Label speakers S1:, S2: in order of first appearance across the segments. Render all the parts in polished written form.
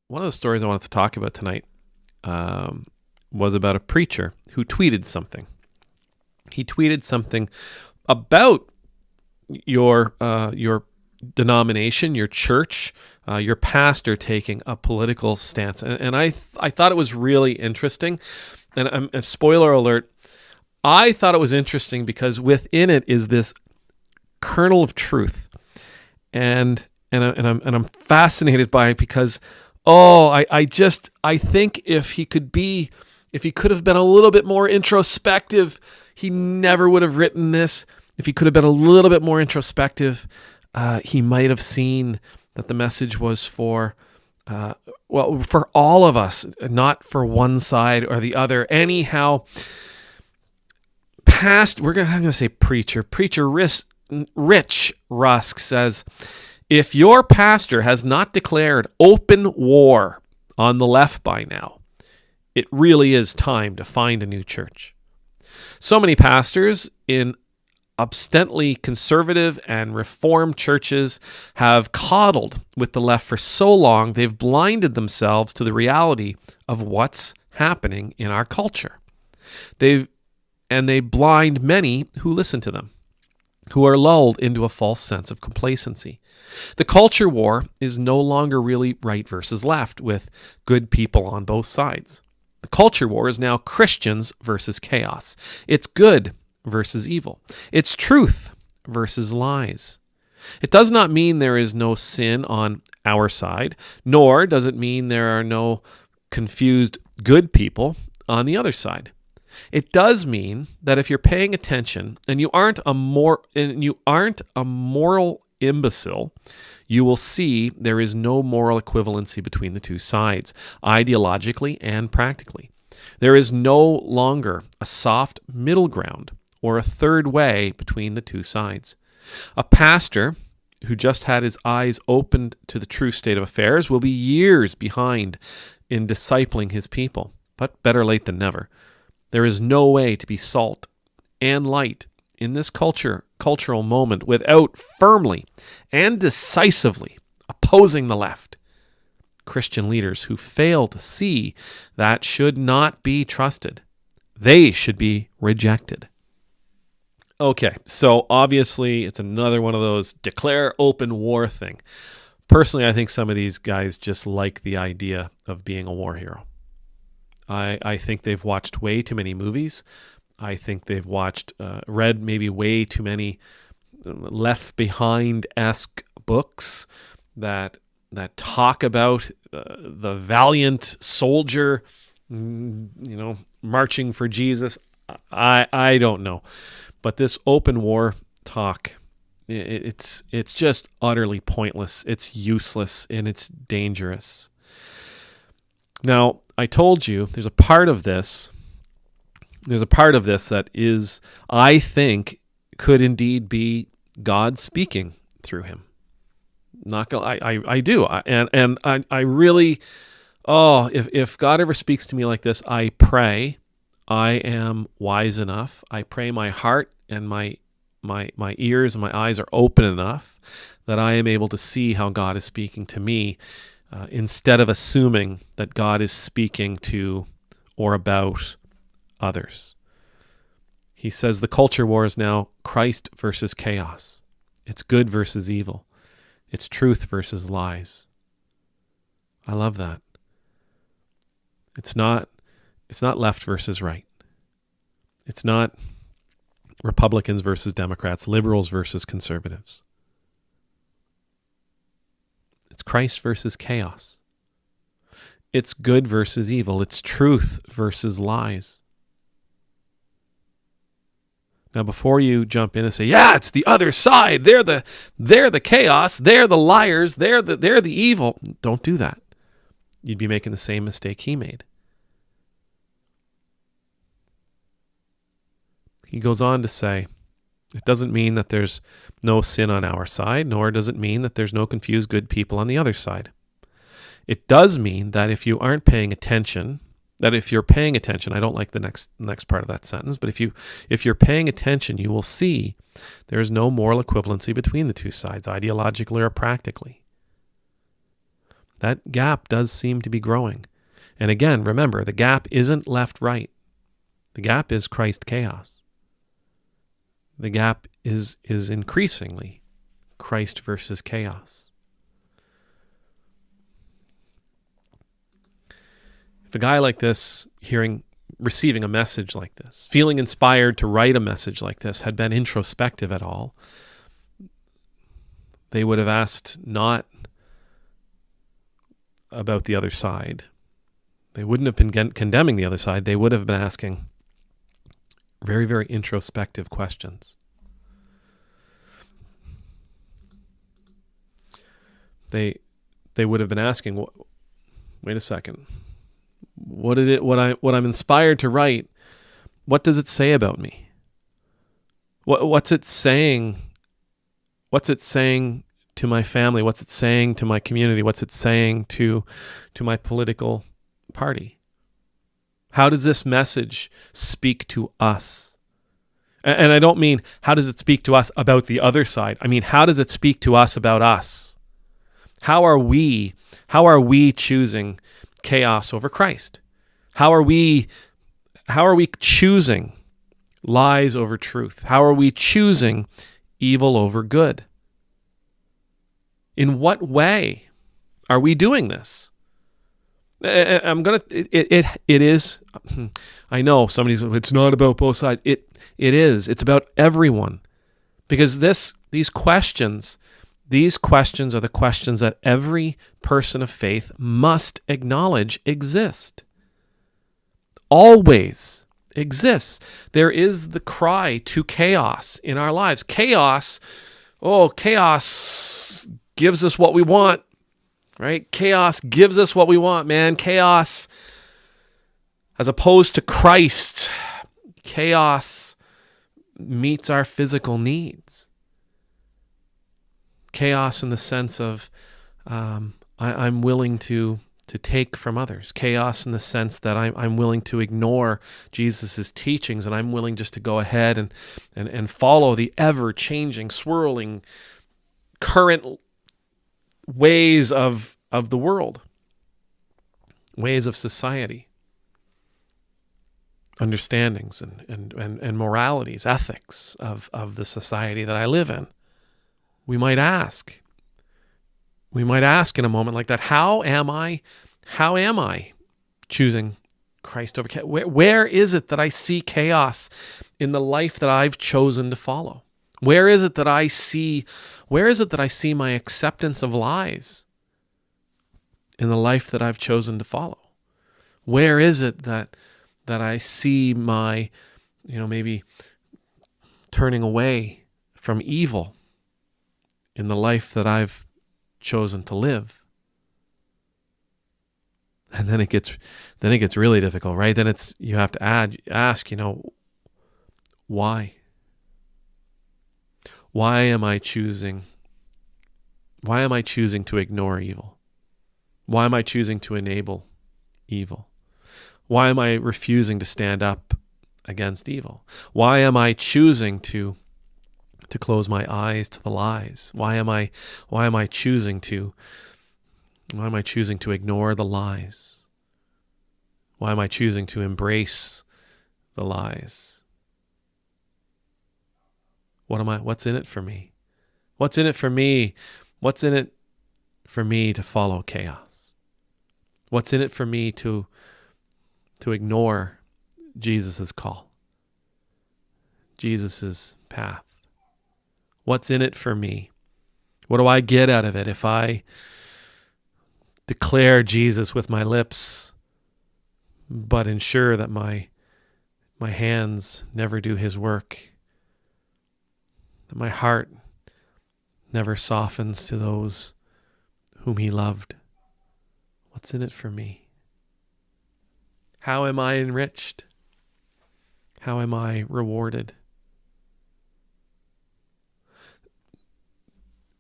S1: one of the stories I wanted to talk about tonight was about a preacher who tweeted something. He tweeted something about your denomination, your church, your pastor taking a political stance, and I thought it was really interesting. And a spoiler alert, I thought it was interesting because within it is this kernel of truth, and I'm fascinated by it because I think if he could have been a little bit more introspective, he never would have written this. If he could have been a little bit more introspective, he might have seen that the message was for all of us, not for one side or the other. Anyhow, I'm going to say preacher. Preacher Rich Rusk says, if your pastor has not declared open war on the left by now, it really is time to find a new church. So many pastors in ostensibly conservative and reformed churches have coddled with the left for so long, they've blinded themselves to the reality of what's happening in our culture. They blind many who listen to them, who are lulled into a false sense of complacency. The culture war is no longer really right versus left, with good people on both sides. The culture war is now Christians versus chaos. It's good versus evil. It's truth versus lies. It does not mean there is no sin on our side, nor does it mean there are no confused good people on the other side. It does mean that if you're paying attention and you aren't a moral imbecile, you will see there is no moral equivalency between the two sides, ideologically and practically. There is no longer a soft middle ground or a third way between the two sides. A pastor who just had his eyes opened to the true state of affairs will be years behind in discipling his people, but better late than never. There is no way to be salt and light in this cultural moment without firmly and decisively opposing the left. Christian leaders who fail to see that should not be trusted. They should be rejected. Okay, so obviously it's another one of those declare open war thing. Personally, I think some of these guys just like the idea of being a war hero. I think they've watched way too many movies. I think they've read maybe way too many Left Behind-esque books that talk about the valiant soldier, marching for Jesus. I don't know, but this open war talk, it's just utterly pointless. It's useless and it's dangerous. Now, I told you there's a part of this that is, I think, could indeed be God speaking through him. I do. I really, if God ever speaks to me like this, I pray I am wise enough. I pray my heart and my ears and my eyes are open enough that I am able to see how God is speaking to me, instead of assuming that God is speaking to or about others. He says the culture war is now Christ versus chaos. It's good versus evil. It's truth versus lies. I love that. It's not left versus right. It's not Republicans versus Democrats, liberals versus conservatives. It's Christ versus chaos. It's good versus evil. It's truth versus lies. Now, before you jump in and say, "Yeah, it's the other side. They're the chaos. They're the liars. They're the evil," don't do that. You'd be making the same mistake he made. He goes on to say, it doesn't mean that there's no sin on our side, nor does it mean that there's no confused good people on the other side. It does mean that if you aren't paying attention, I don't like the next part of that sentence, but if you're paying attention, you will see there's no moral equivalency between the two sides, ideologically or practically. That gap does seem to be growing. And again, remember, the gap isn't left-right. The gap is Christ-chaos. The gap is increasingly Christ versus chaos. If a guy like this, receiving a message like this, feeling inspired to write a message like this, had been introspective at all, they would have asked not about the other side. They wouldn't have been condemning the other side. They would have been asking very, very introspective questions. They would have been asking, wait a second, what I'm inspired to write, what does it say about me? What's it saying? What's it saying to my family? What's it saying to my community? What's it saying to my political party? How does this message speak to us? And I don't mean how does it speak to us about the other side. I mean, how does it speak to us about us? How are we choosing chaos over Christ? How are we choosing lies over truth? How are we choosing evil over good? In what way are we doing this? It is, I know somebody's, it's not about both sides. It is. It's about everyone. Because these questions are the questions that every person of faith must acknowledge exist. Always exists. There is the cry to chaos in our lives. Chaos gives us what we want, right? Chaos gives us what we want, man. Chaos, as opposed to Christ, chaos meets our physical needs. Chaos in the sense of I'm willing to take from others. Chaos in the sense that I'm willing to ignore Jesus' teachings, and I'm willing just to go ahead and follow the ever-changing, swirling, current ways of the world, ways of society, understandings and moralities, ethics of the society that I live in. We might ask in a moment like that, how am I choosing Christ over chaos? Where is it that I see chaos in the life that I've chosen to follow? Where is it that I see my acceptance of lies in the life that I've chosen to follow? Where is it that I see my, maybe turning away from evil in the life that I've chosen to live? And then it gets really difficult, right? Then you have to ask, why? Why am I choosing to ignore evil? Why am I choosing to enable evil? Why am I refusing to stand up against evil? Why am I choosing to close my eyes to the lies? Why am I choosing to ignore the lies? Why am I choosing to embrace the lies? What's in it for me? What's in it for me? What's in it for me to follow chaos? What's in it for me to ignore Jesus' call, Jesus' path? What's in it for me? What do I get out of it if I declare Jesus with my lips, but ensure that my hands never do his work, that my heart never softens to those whom he loved? What's in it for me? How am I enriched? How am I rewarded?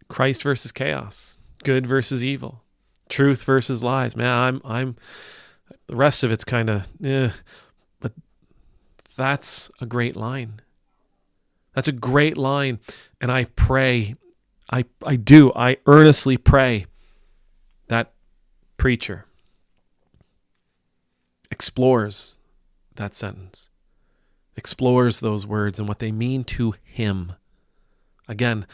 S1: Christ versus chaos, good versus evil, truth versus lies. Man, I'm the rest of it's kind of, but that's a great line. That's a great line. And I pray, I earnestly pray that preacher explores that sentence, explores those words and what they mean to him. Again,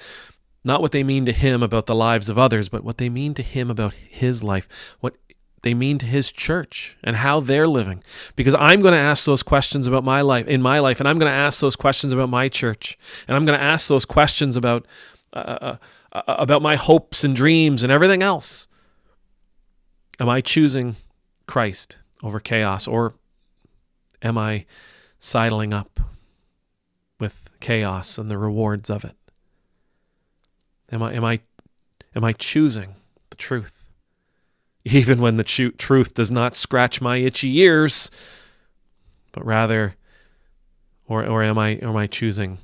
S1: not what they mean to him about the lives of others, but what they mean to him about his life, what they mean to his church and how they're living. Because I'm going to ask those questions about my life, and I'm going to ask those questions about my church, and I'm going to ask those questions about my hopes and dreams and everything else. Am I choosing Christ over chaos, or am I sidling up with chaos and the rewards of it? Am I choosing the truth, even when the truth does not scratch my itchy ears, but rather, or am I choosing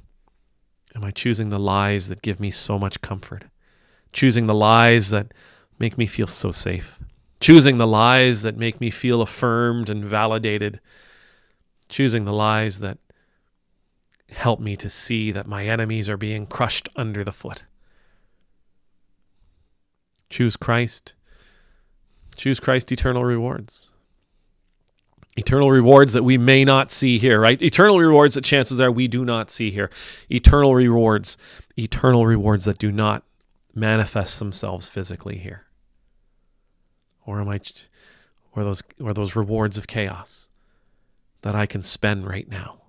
S1: the lies that give me so much comfort, choosing the lies that make me feel so safe, choosing the lies that make me feel affirmed and validated, choosing the lies that help me to see that my enemies are being crushed under the foot? Choose Christ. Choose Christ, eternal rewards. Eternal rewards that we may not see here, right? Eternal rewards that chances are we do not see here. Eternal rewards that do not manifest themselves physically here. Or those rewards of chaos that I can spend right now.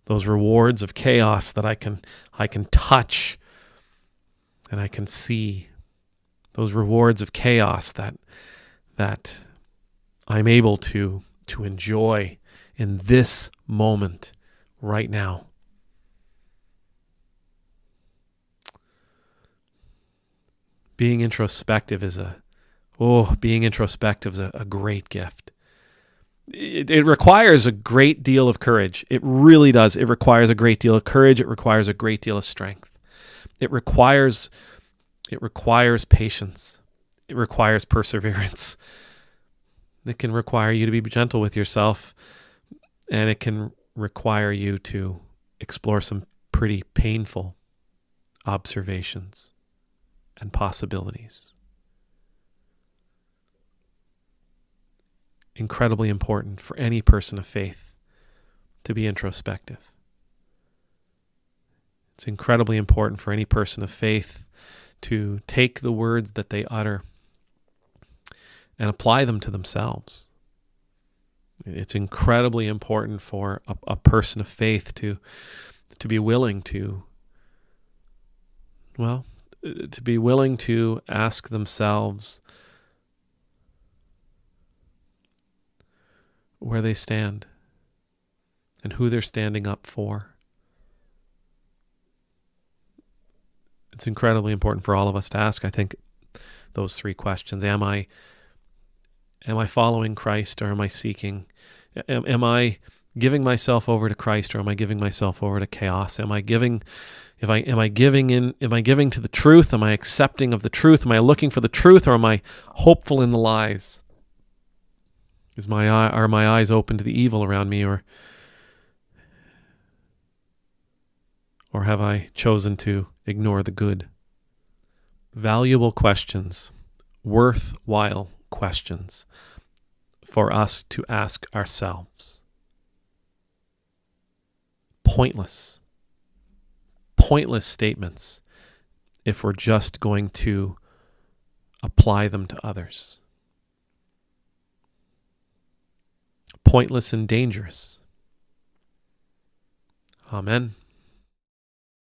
S1: Those rewards of chaos that I can touch and I can see. Those rewards of chaos that I'm able to enjoy in this moment right now. Being introspective is a great gift. It requires a great deal of courage. It really does. It requires a great deal of courage. It requires a great deal of strength. It requires patience. It requires perseverance. It can require you to be gentle with yourself, and it can require you to explore some pretty painful observations and possibilities. Incredibly important for any person of faith to be introspective. It's incredibly important for any person of faith to take the words that they utter and apply them to themselves. It's incredibly important for a person of faith to be willing to ask themselves where they stand and who they're standing up for. It's incredibly important for all of us to ask, I think, those three questions. Am I following Christ, or am I seeking? Am I giving myself over to Christ, or am I giving myself over to chaos? Am I giving to the truth? Am I accepting of the truth? Am I looking for the truth, or am I hopeful in the lies? Are my eyes open to the evil around me, or have I chosen to ignore the good? Valuable questions, worthwhile questions for us to ask ourselves. Pointless statements if we're just going to apply them to others. Pointless and dangerous. Amen.